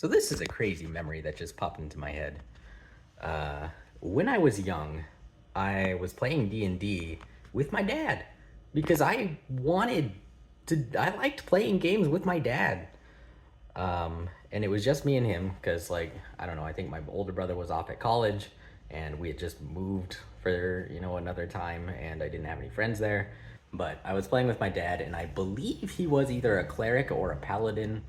So this is a crazy memory that just popped into my head. When I was young, I was playing D&D with my dad because I wanted to. I liked playing games with my dad, and it was just me and him because, like, I don't know. I think my older brother was off at college, and we had just moved for another time, and I didn't have any friends there. But I was playing with my dad, and I believe he was either a cleric or a paladin,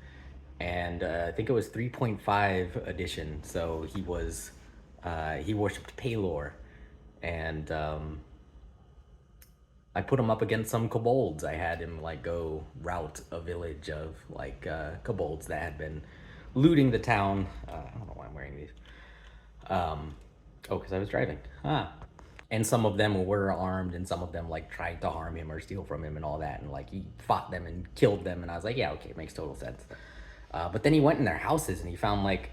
and I think it was 3.5 edition. So he worshipped Palor, and I put him up against some kobolds. I had him like go rout a village of like kobolds that had been looting the town. I don't know why I'm wearing these. Oh, because I was driving. And some of them were armed, and some of them like tried to harm him or steal from him and all that. And like he fought them and killed them, and I was like, yeah, okay, it makes total sense. But then he went in their houses and he found like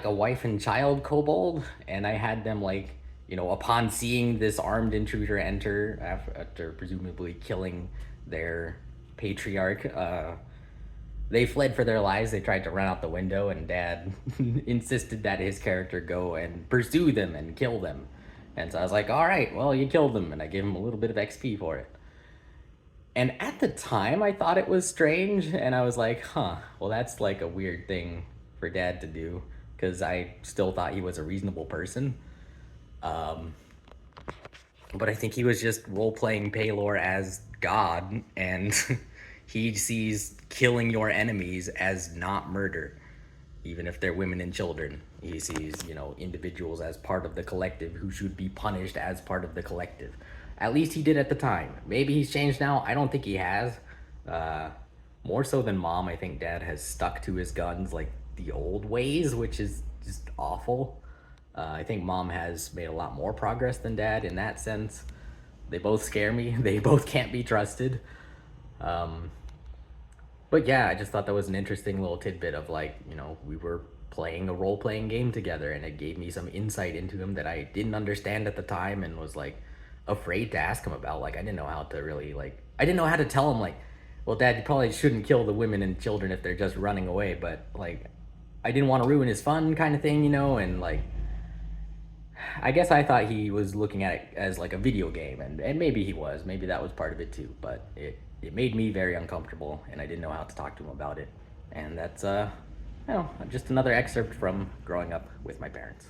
a wife and child kobold, and I had them like, upon seeing this armed intruder enter after presumably killing their patriarch, they fled for their lives. They tried to run out the window, and Dad insisted that his character go and pursue them and kill them. And so I was like, all right, well, you killed them, and I gave him a little bit of XP for it. And at the time, I thought it was strange, and I was like, huh, well, that's like a weird thing for Dad to do, because I still thought he was a reasonable person. But I think he was just role-playing Paylor as God, and he sees killing your enemies as not murder, even if they're women and children. He sees, individuals as part of the collective who should be punished as part of the collective. At least he did at the time. Maybe he's changed now. I don't think he has. More so than Mom, I think Dad has stuck to his guns like the old ways, which is just awful. I think Mom has made a lot more progress than Dad in that sense. They both scare me. They both can't be trusted. But yeah, I just thought that was an interesting little tidbit of like, we were playing a role-playing game together, and it gave me some insight into him that I didn't understand at the time and was like afraid to ask him about. Like, I didn't know how to really I didn't know how to tell him like, well, Dad, you probably shouldn't kill the women and children if they're just running away, but like I didn't want to ruin his fun kind of thing, and like I guess I thought he was looking at it as like a video game, and maybe he was. Maybe that was part of it too, but it made me very uncomfortable, and I didn't know how to talk to him about it. And that's just another excerpt from growing up with my parents.